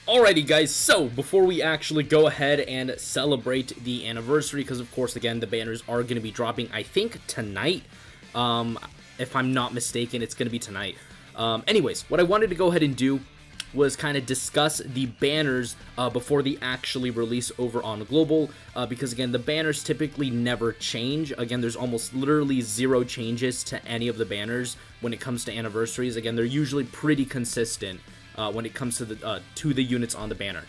Alrighty guys, so before we actually go ahead and celebrate the anniversary, because of course again the banners are going to be dropping I think tonight, if I'm not mistaken it's going to be tonight. Anyways, what I wanted to go ahead and do was kind of discuss the banners before they actually release over on Global, because again the banners typically never change. Again, there's almost literally zero changes to any of the banners when it comes to anniversaries. Again, they're usually pretty consistent when it comes to the units on the banner.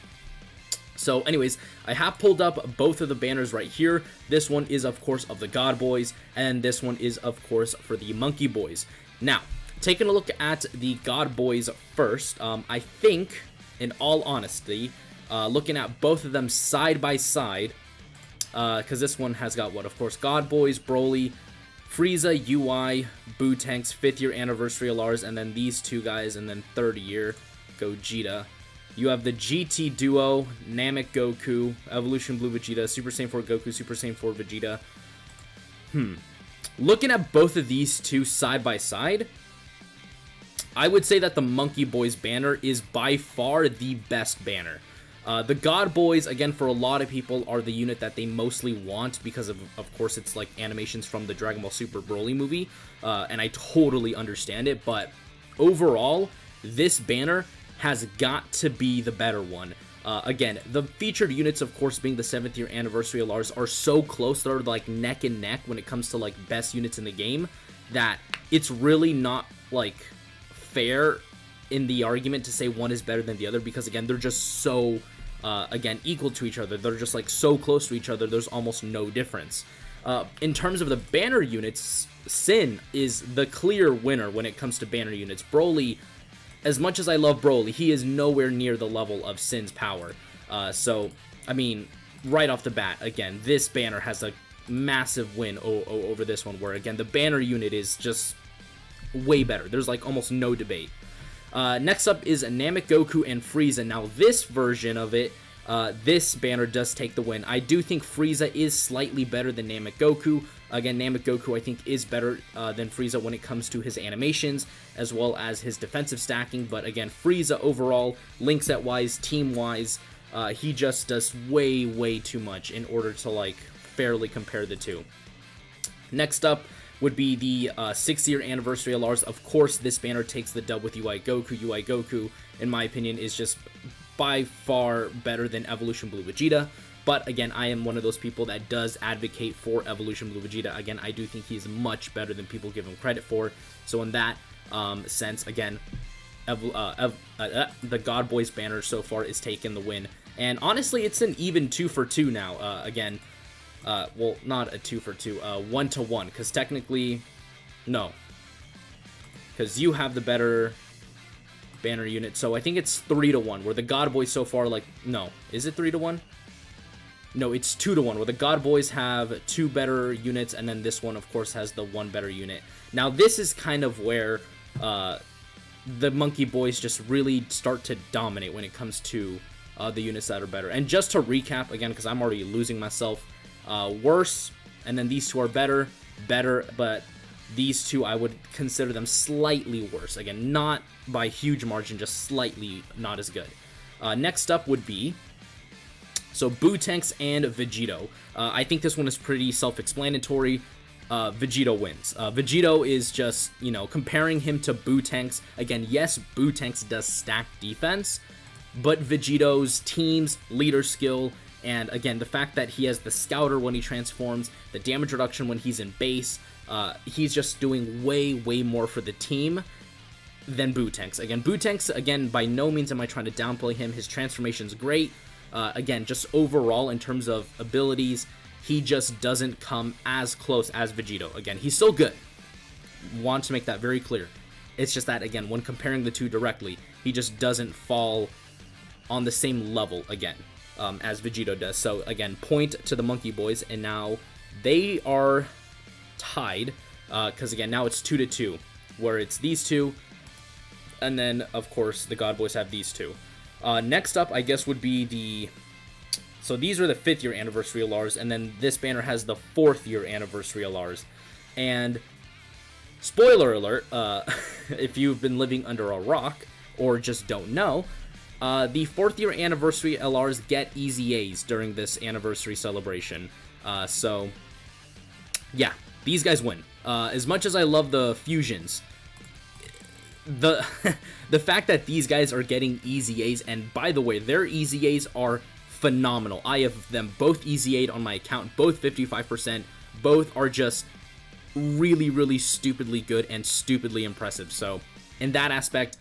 So anyways, I have pulled up both of the banners right here. This one is of course of the God Boys, and this one is of course for the Monkey Boys. Now, taking a look at the God Boys first, I think, in all honesty, looking at both of them side by side, because this one has got what, of course, God Boys, Broly, Frieza, UI, Bootank's 5th year anniversary Alars, and then these two guys, and then 3rd year Gogeta. You have the GT duo, Namek Goku, Evolution Blue Vegeta, Super Saiyan 4 Goku, Super Saiyan 4 Vegeta. Looking at both of these two side by side, I would say that the Monkey Boys banner is by far the best banner. The God Boys, again, for a lot of people, are the unit that they mostly want because of course, it's like animations from the Dragon Ball Super Broly movie, and I totally understand it, but overall, this banner has got to be the better one. Again, the featured units, of course, being the 7th year anniversary Alars, are so close, they're like neck and neck when it comes to like best units in the game, that it's really not like fair in the argument to say one is better than the other, because again, they're just so again equal to each other. They're just like so close to each other, there's almost no difference. In terms of the banner units, Sin is the clear winner when it comes to banner units. Broly, as much as I love Broly, he is nowhere near the level of Sin's power. So I mean, right off the bat, again, this banner has a massive win over this one, where again the banner unit is just way better. There's like almost no debate. Next up is Namek Goku and Frieza. Now this version of it, this banner does take the win. I do think Frieza is slightly better than Namek Goku. Again, Namek Goku I think is better than Frieza when it comes to his animations as well as his defensive stacking, but again, Frieza overall, link set wise, team wise, he just does way too much in order to like fairly compare the two. Next up would be the 6th year anniversary Alars. Of course, this banner takes the dub with UI Goku. UI Goku, in my opinion, is just by far better than Evolution Blue Vegeta. But again, I am one of those people that does advocate for Evolution Blue Vegeta. Again, I do think he is much better than people give him credit for. So in that sense, again, the God Boys banner so far is taking the win. And honestly, it's an even 2 for 2 now. Again, well, not a 2 for 2, 1 to 1, because technically, no, because you have the better banner unit, so I think it's 3 to 1, where the God Boys so far, like, no, is it 3 to 1? No, it's 2 to 1, where the God Boys have 2 better units, and then this one, of course, has the 1 better unit. Now, this is kind of where the Monkey Boys just really start to dominate when it comes to the units that are better. And just to recap, again, because I'm already losing myself, worse, and then these two are better, but these two I would consider them slightly worse. Again, not by huge margin, just slightly not as good. Next up would be, so Bootank's and Vegito. I think this one is pretty self-explanatory. Vegito wins. Vegito is just, you know, comparing him to Bootank's. Again, yes, Bootank's does stack defense, but Vegito's team's leader skill, and again, the fact that he has the Scouter when he transforms, the damage reduction when he's in base, he's just doing way more for the team than Bootank's. Again, Bootank's, again, by no means am I trying to downplay him. His transformation's great. Again, just overall, in terms of abilities, he just doesn't come as close as Vegito. Again, he's still good. Want to make that very clear. It's just that, again, when comparing the two directly, he just doesn't fall on the same level, again, as Vegito does. So, again, point to the Monkey Boys, and now they are tied, because, again, now it's 2 to 2, where it's these two, and then, of course, the God Boys have these two. Next up, I guess, would be the... So these are the 5th year anniversary Alars, and then this banner has the 4th year anniversary Alars. And spoiler alert, if you've been living under a rock or just don't know, The 4th year anniversary LRs get easy A's during this anniversary celebration. So, yeah, these guys win. As much as I love the fusions, the the fact that these guys are getting easy A's, and by the way, their easy A's are phenomenal. I have them both easy A'd on my account, both 55%. Both are just really, really stupidly good and stupidly impressive. So, in that aspect,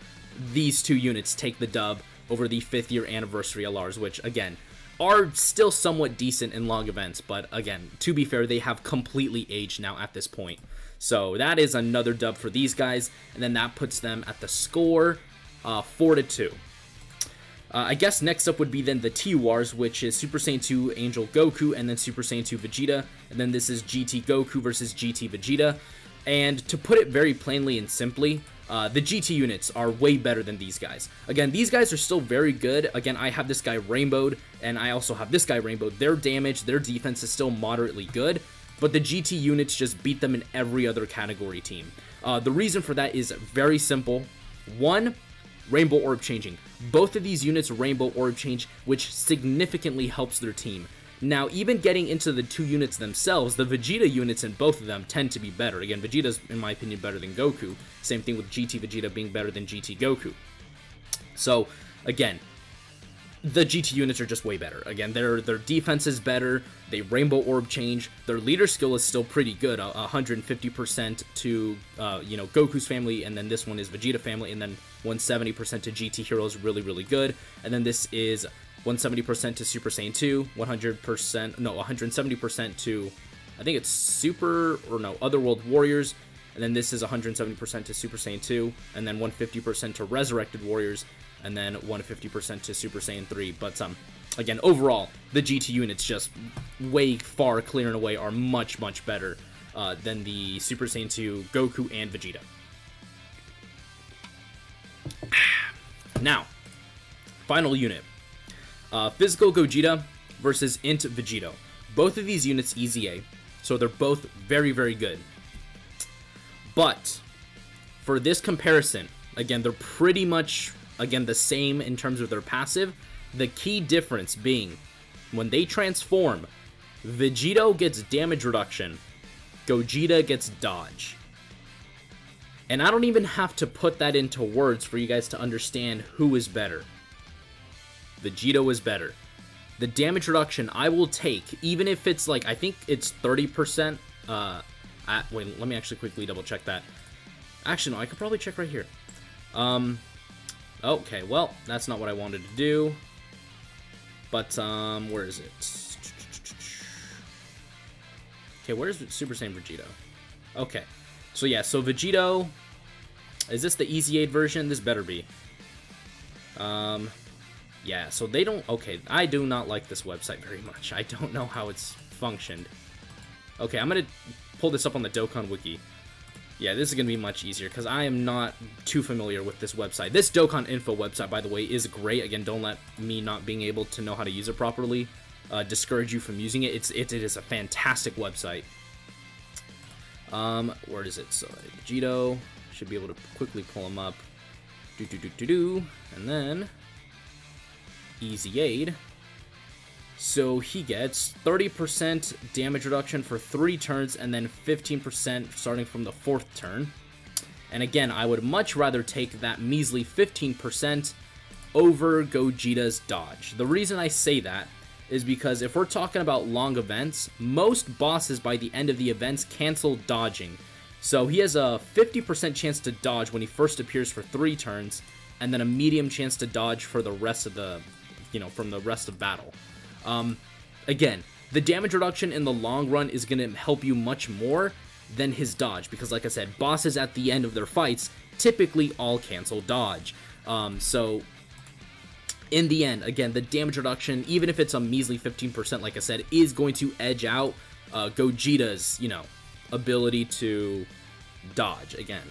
these two units take the dub over the 5th year anniversary LRs, which, again, are still somewhat decent in long events, but again, to be fair, they have completely aged now at this point. So that is another dub for these guys, and then that puts them at the score 4-2. I guess next up would be then the T-Wars, which is Super Saiyan 2 Angel Goku, and then Super Saiyan 2 Vegeta, and then this is GT Goku versus GT Vegeta. And to put it very plainly and simply, the GT units are way better than these guys. Again, these guys are still very good. Again, I have this guy rainbowed, and I also have this guy rainbowed. Their damage, their defense is still moderately good, but the GT units just beat them in every other category team. The reason for that is very simple. One, Rainbow Orb changing. Both of these units Rainbow Orb change, which significantly helps their team. Now, even getting into the two units themselves, the Vegeta units in both of them tend to be better. Again, Vegeta's, in my opinion, better than Goku. Same thing with GT Vegeta being better than GT Goku. So, again, the GT units are just way better. Again, their defense is better, they Rainbow Orb change, their leader skill is still pretty good, 150% to, you know, Goku's family, and then this one is Vegeta family, and then 170% to GT Heroes, really, really good. And then this is 170% to Super Saiyan 2, 170% to, I think it's Otherworld Warriors, and then this is 170% to Super Saiyan 2, and then 150% to Resurrected Warriors, and then 150% to Super Saiyan 3, but again, overall, the GT units just way far clear and away are much, much better than the Super Saiyan 2 Goku and Vegeta. Now, final unit. Physical Gogeta versus Int Vegito. Both of these units easy A, so they're both very, very good. But, for this comparison, again, they're pretty much, again, the same in terms of their passive. The key difference being, when they transform, Vegito gets damage reduction, Gogeta gets dodge. And I don't even have to put that into words for you guys to understand who is better. Vegito is better. The damage reduction I will take, even if it's like, I think it's 30%. Wait, let me actually quickly double check that. Actually, no, I could probably check right here. Okay, well, that's not what I wanted to do. But, where is it? Okay, where's Super Saiyan Vegito? Okay, so yeah, so Vegito, is this the Easy Aid version? This better be. Yeah, so they don't, okay, I do not like this website very much. I don't know how it's functioned. Okay, I'm gonna pull this up on the Dokkan Wiki. Yeah, this is going to be much easier, because I am not too familiar with this website. This Dokkan Info website, by the way, is great. Again, don't let me not being able to know how to use it properly discourage you from using it. It is a fantastic website. Where is it? So, Vegito, should be able to quickly pull him up. And then, Easy Aid. So he gets 30% damage reduction for 3 turns, and then 15% starting from the 4th turn. And again, I would much rather take that measly 15% over Gogeta's dodge. The reason I say that is because if we're talking about long events, most bosses by the end of the events cancel dodging. So he has a 50% chance to dodge when he first appears for 3 turns, and then a medium chance to dodge for the rest of the, from the rest of battle. Again, the damage reduction in the long run is going to help you much more than his dodge, because like I said, bosses at the end of their fights typically all cancel dodge. So in the end, again, the damage reduction, even if it's a measly 15%, like I said, is going to edge out Gogeta's, ability to dodge. Again,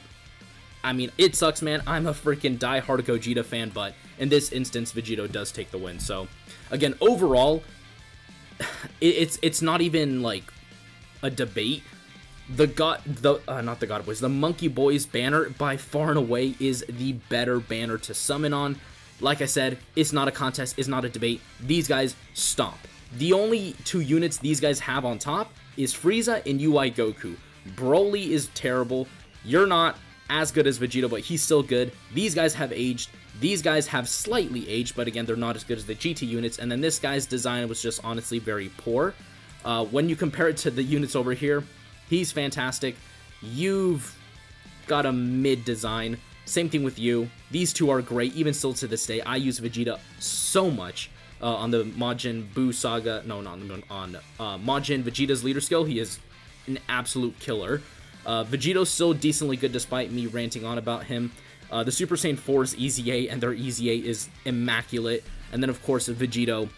I mean, it sucks, man. I'm a freaking diehard Gogeta fan, but in this instance, Vegito does take the win. So, again, overall, it's not even like a debate. The Monkey Boys banner by far and away is the better banner to summon on. like I said, it's not a contest, it's not a debate. These guys stomp. The only 2 units these guys have on top is Frieza and UI Goku. Broly is terrible. You're not as good as Vegeta, but he's still good. These guys have aged. These guys have slightly aged, but again, they're not as good as the GT units. And then this guy's design was just honestly very poor. When you compare it to the units over here, he's fantastic. You've got a mid design. Same thing with you. These two are great, even still to this day. I use Vegeta so much on the Majin Buu saga. No, not on Majin Vegeta's leader skill. He is an absolute killer. Vegeto's still decently good despite me ranting on about him. The Super Saiyan 4's EZA and their EZA is immaculate. And then, of course, Vegito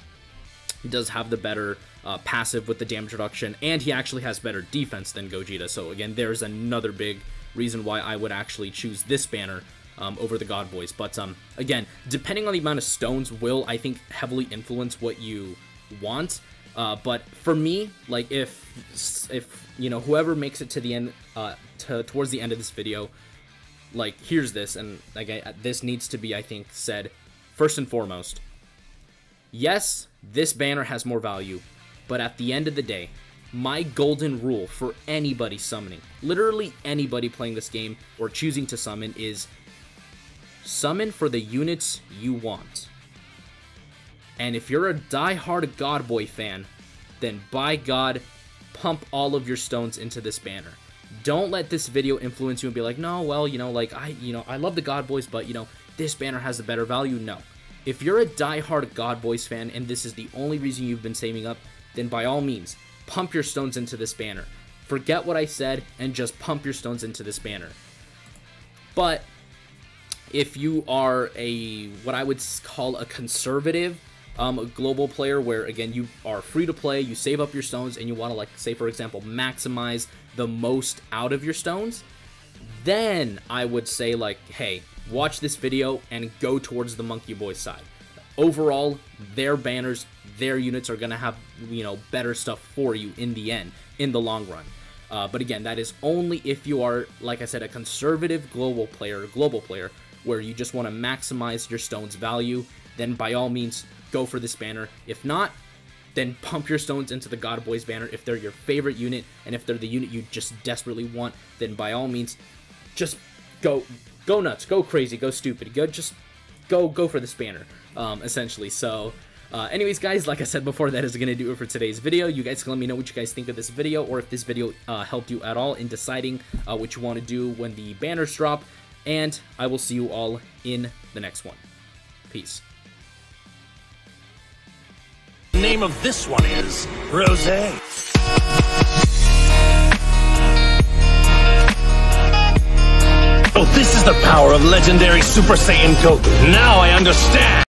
does have the better passive with the damage reduction, and he actually has better defense than Gogeta. So, again, there's another big reason why I would actually choose this banner over the God Boys. But, again, depending on the amount of stones will, I think, heavily influence what you want. But for me, like, if you know, whoever makes it to the end, towards the end of this video, like, here's this, and like, this needs to be, I think, said first and foremost. Yes, this banner has more value, but at the end of the day, my golden rule for anybody summoning, literally anybody playing this game or choosing to summon, is summon for the units you want. And if you're a die-hard God Boy fan, then by God, pump all of your stones into this banner. Don't let this video influence you and be like, no, well, you know, like, I love the God Boys, but, you know, this banner has a better value. No. If you're a die-hard God Boys fan and this is the only reason you've been saving up, then by all means, pump your stones into this banner. Forget what I said and just pump your stones into this banner. But if you are what I would call a conservative global player, where again you are free to play, you save up your stones, and you want to, like, say for example, maximize the most out of your stones, then I would say, like, hey, watch this video and go towards the Monkey Boy side. Overall, their banners, their units are gonna have, you know, better stuff for you in the end, in the long run. But again, that is only if you are, like I said, a conservative global player, where you just want to maximize your stones value. Then by all means, go for this banner. If not, then pump your stones into the God Boys banner if they're your favorite unit, and if they're the unit you just desperately want, then by all means, just go nuts, go crazy, go stupid, go for this banner, essentially. So, anyways, guys, like I said before, that is going to do it for today's video. You guys can let me know what you guys think of this video, or if this video helped you at all in deciding what you want to do when the banners drop, and I will see you all in the next one. Peace. The name of this one is Rosé. Oh, this is the power of legendary Super Saiyan Goku. Now I understand.